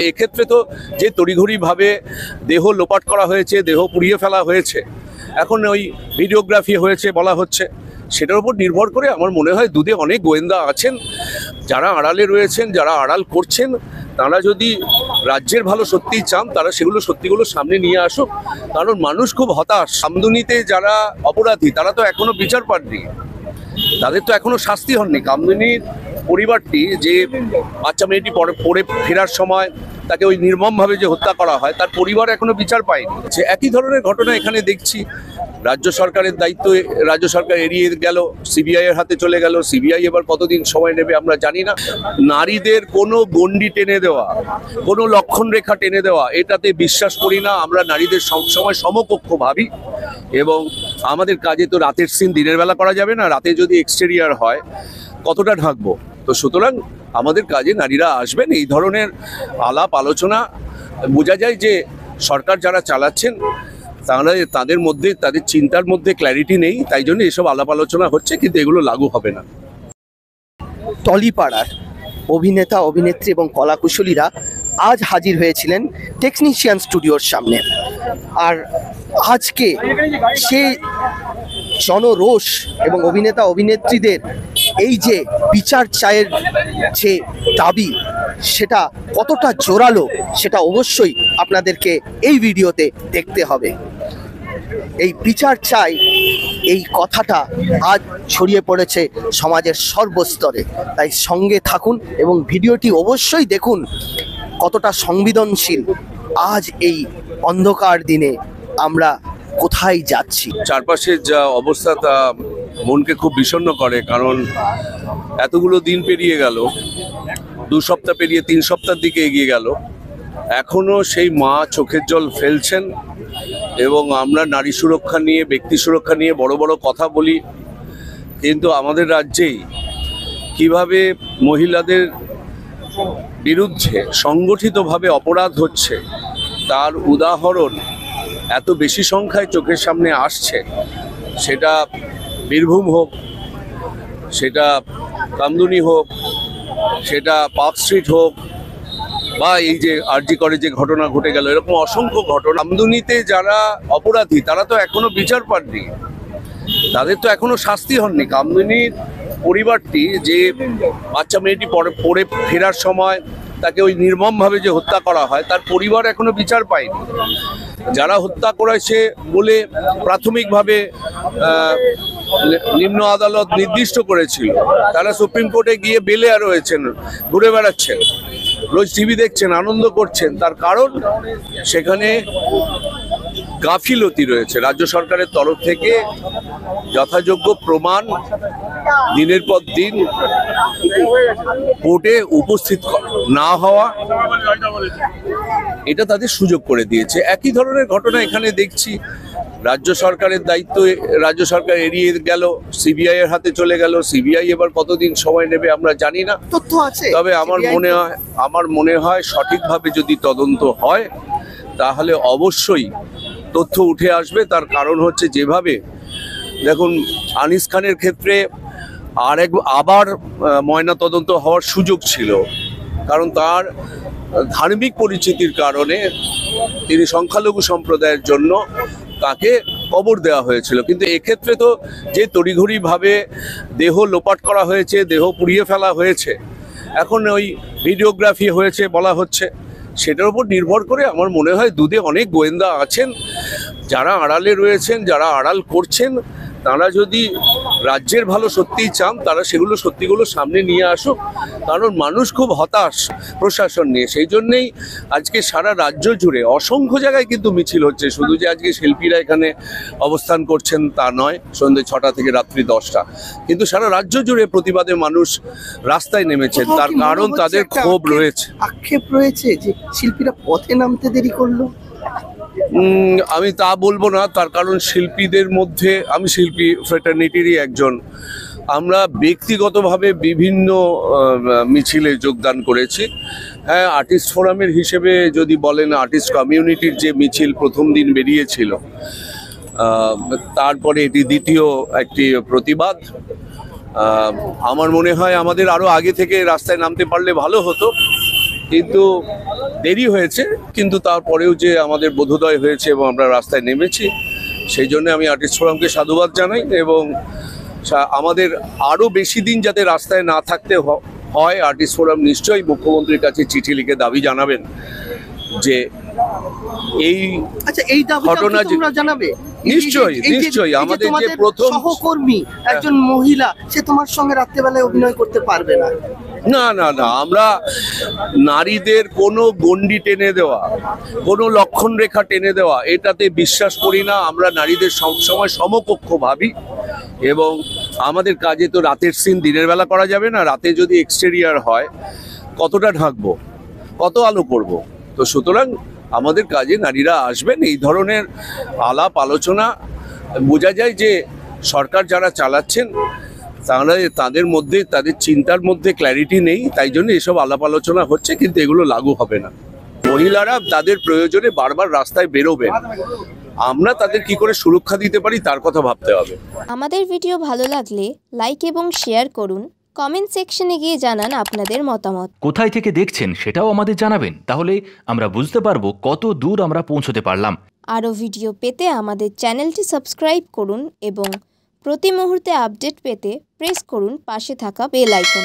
এক্ষেত্রে তো যে তড়িঘড়িভাবে দেহ লোপাট করা হয়েছে, দেহ পুড়িয়ে ফেলা হয়েছে, এখন ওই ভিডিওগ্রাফি হয়েছে বলা হচ্ছে, সেটার উপর নির্ভর করে আমার মনে হয় দুধে অনেক গোয়েন্দা আছেন যারা আড়ালে রয়েছেন, যারা আড়াল করছেন। তারা যদি রাজ্যের ভালো সত্যিই চান, তারা সত্যিগুলো সামনে নিয়ে আসুক। কারণ মানুষ খুব হতাশ। কামদুনিতে যারা অপরাধী তারা তো এখনো বিচার পাননি, তাদের তো এখনো শাস্তি হননি। কামদুনির পরিবারটি, যে বাচ্চা মেয়েটি পড়ে ফেরার সময় তাকে ওই নির্মমভাবে যে হত্যা করা হয়, তার পরিবার এখনো বিচার পায়নি। যে একই ধরনের ঘটনা এখানে দেখছি। রাজ্য সরকারের দায়িত্ব রাজ্য সরকার এড়িয়ে গেল, সিবিআই এর হাতে চলে গেল। সিবিআই এবার কতদিন সময় নেবে আমরা জানি না। নারীদের কোনো গণ্ডি টেনে দেওয়া, কোনো লক্ষণ রেখা টেনে দেওয়া, এটাতে বিশ্বাস করি না। আমরা নারীদের সবসময় সমকক্ষ ভাবি, এবং আমাদের কাজে তো রাতের সিন দিনের বেলা করা যাবে না। রাতে যদি এক্সটেরিয়ার হয় কতটা ঢাকবো? তো সুতরাং আমাদের কাজে নারীরা আসবেন। এই ধরনের আলাপ আলোচনা বোঝা যায় যে সরকার যারা চালাচ্ছেন তাদের মধ্যে, তাদের চিন্তার মধ্যে ক্ল্যারিটি নেই, তাই জন্য এসব আলাপ আলোচনা হচ্ছে, কিন্তু এগুলো লাগু হবে না। টলিপাড়ার অভিনেতা, অভিনেত্রী এবং কলাকুশলীরা আজ হাজির হয়েছিলেন টেকনিশিয়ান স্টুডিওর সামনে। আর আজকে সেই জনরোষ এবং অভিনেতা অভিনেত্রীদের এই যে বিচার চায়ের যে দাবি, সেটা কতটা জোরালো সেটা অবশ্যই আপনাদেরকে এই ভিডিওতে দেখতে হবে। এই বিচার চাই, এই কথাটা আজ ছড়িয়ে পড়েছে সমাজের সর্বস্তরে। তাই সঙ্গে থাকুন এবং ভিডিওটি অবশ্যই দেখুন কতটা সংবেদনশীল আজ এই অন্ধকার দিনে আমরা কোথায় যাচ্ছি। চারপাশের যা অবস্থা তা মনকে খুব বিষণ্ণ করে। কারণ এতগুলো দিন পেরিয়ে গেল, 2 সপ্তাহ পেরিয়ে 3 সপ্তাহের দিকে এগিয়ে গেল, এখনো সেই মা চোখের জল ফেলছেন। এবং আমরা নারী সুরক্ষা নিয়ে, ব্যক্তি সুরক্ষা নিয়ে বড় বড় কথা বলি, কিন্তু আমাদের রাজ্যেই কিভাবে মহিলাদের বিরুদ্ধে সংগঠিতভাবে অপরাধ হচ্ছে তার উদাহরণ এত বেশি সংখ্যায় চোখের সামনে আসছে। সেটা বীরভূম হোক, সেটা কামদুনি হোক, সেটা পার্ক স্ট্রিট হোক, বা এই যে আরজি করে যে ঘটনা ঘটে গেল, এরকম অসংখ্য ঘটনা। কামদুনিতে যারা অপরাধী তারা তো এখনো বিচার পাননি, তাদের তো এখনো শাস্তি হননি। কামদুনির পরিবারটি, যে বাচ্চা মেয়েটি পড়ে ফেরার সময় তাকে ওই নির্মমভাবে যে হত্যা করা হয়, তার পরিবার এখনো বিচার পায়নি। যারা হত্যা করেছে বলে প্রাথমিকভাবে নিম্ন আদালত নির্দিষ্ট করেছিল, তারা সুপ্রিম কোর্টে গিয়ে বেলে রয়েছেন, ঘুরে বেড়াচ্ছেন, রোজ টিভি দেখছেন, আনন্দ করছেন। তার কারণ সেখানে গাফিলতি রয়েছে। রাজ্য সরকারের তরফ থেকে যথাযোগ্য প্রমাণ দিনের পর দিন কোর্টে উপস্থিত না হওয়া, এটা তাদের সুযোগ করে দিয়েছে। একই ধরনের ঘটনা এখানে দেখছি। রাজ্য সরকারের দায়িত্ব রাজ্য সরকার এড়িয়ে গেল, সিবিআই এর হাতে চলে গেল। সিবিআই এবার কতদিন সময় নেবে আমরা জানি না। তথ্য আছে, তবে আমার মনে হয় সঠিকভাবে যদি তদন্ত হয় তাহলে অবশ্যই তথ্য উঠে আসবে। তার কারণ হচ্ছে, যেভাবে দেখুন আনিস খানের ক্ষেত্রে আবার ময়না তদন্ত হওয়ার সুযোগ ছিল, কারণ তার ধার্মিক পরিচিতির কারণে তিনি সংখ্যালঘু সম্প্রদায়ের জন্য তাকে কবর দেওয়া হয়েছিল। কিন্তু এক্ষেত্রে তো যে তড়িঘড়িভাবে দেহ লোপাট করা হয়েছে, দেহ পুড়িয়ে ফেলা হয়েছে, এখন ওই ভিডিওগ্রাফি হয়েছে বলা হচ্ছে, সেটার উপর নির্ভর করে আমার মনে হয় দুধে অনেক গোয়েন্দা আছেন যারা আড়ালে রয়েছেন, যারা আড়াল করছেন। তারা যদি রাজ্যের ভালো সত্যিই চান, তারা সত্যিগুলো সামনে নিয়ে আসুক। কারণ মানুষ খুব হতাশ প্রশাসন নিয়ে। সেই জন্যেই আজকে সারা রাজ্য জুড়ে অসংখ্য জায়গায় কিন্তু মিছিল হচ্ছে। শুধু যে আজকে শিল্পীরা এখানে অবস্থান করছেন তা নয়, সন্ধ্যে 6টা থেকে রাত্রি 10টা, কিন্তু সারা রাজ্য জুড়ে প্রতিবাদে মানুষ রাস্তায় নেমেছেন। তার কারণ তাদের ক্ষোভ রয়েছে, আক্ষেপ রয়েছে যে শিল্পীরা পথে নামতে দেরি করলো। আমি তা বলবো না। তার কারণ শিল্পীদের মধ্যে, আমি শিল্পী ফ্রেটার্নিটিরই একজন, আমরা ব্যক্তিগতভাবে বিভিন্ন মিছিলে যোগদান করেছি। হ্যাঁ, আর্টিস্ট ফোরামের হিসেবে যদি বলেন, আর্টিস্ট কমিউনিটির যে মিছিল প্রথম দিন বেরিয়েছিল, তারপরে এটি দ্বিতীয় একটি প্রতিবাদ। আমার মনে হয় আমাদের আরও আগে থেকে রাস্তায় নামতে পারলে ভালো হতো, কিন্তু দেরি হয়েছে, কিন্তু তারপরেও যে আমাদের বোধোদয় হয়েছে এবং আমরা রাস্তায় নেমেছি, সেই জন্য আমি আর্টিস্ট ফোরামকে সাধুবাদ জানাই। এবং আমাদের আরও বেশি দিন যাতে রাস্তায় না থাকতে হয়, আর্টিস্ট ফোরাম নিশ্চয়ই মুখ্যমন্ত্রীর কাছে চিঠি লিখে দাবি জানাবেন যে এই আচ্ছা, এই ঘটনা তোমরা জানাবে। নিশ্চয়ই নিশ্চয়ই। আমাদের যে প্রথম সহকর্মী একজন মহিলা, সে তোমার সঙ্গে রাত্রেবেলায় অভিনয় করতে পারবে না। না না না, আমরা নারীদের কোনো গণ্ডি টেনে দেওয়া, কোনো লক্ষণ রেখা টেনে দেওয়া, এটাতে বিশ্বাস করি না। আমরা নারীদের সবসময় সমকক্ষ ভাবি। এবং আমাদের কাজে তো রাতের সিন দিনের বেলা করা যাবে না। রাতে যদি এক্সটেরিয়ার হয়, কতটা ঢাকবো, কত আলো করব? তো সুতরাং আমাদের কাজে নারীরা আসবেন। এই ধরনের আলাপ আলোচনা বোঝা যায় যে সরকার যারা চালাচ্ছেন তাহলে তাদের মধ্যে, তাদের চিন্তার মধ্যে ক্ল্যারিটি নেই, তাই জন্য এসব আলাপ আলোচনা হচ্ছে, কিন্তু এগুলো লাগু হবে না। মহিলারা তাদের প্রয়োজনে বারবার রাস্তায় বেরোবেন, আমরা তাদের কি করে সুরক্ষা দিতে পারি তার কথা ভাবতে হবে। আমাদের ভিডিও ভালো লাগলে লাইক এবং শেয়ার করুন। কমেন্ট সেকশনে গিয়ে জানান আপনাদের মতামত। কোথায় থেকে দেখছেন সেটাও আমাদের জানাবেন, তাহলে আমরা বুঝতে পারবো কত দূর আমরা পৌঁছতে পারলাম। আরও ভিডিও পেতে আমাদের চ্যানেলটি সাবস্ক্রাইব করুন এবং প্রতি মুহূর্তে আপডেট পেতে প্রেস করুন পাশে থাকা বেল আইকন।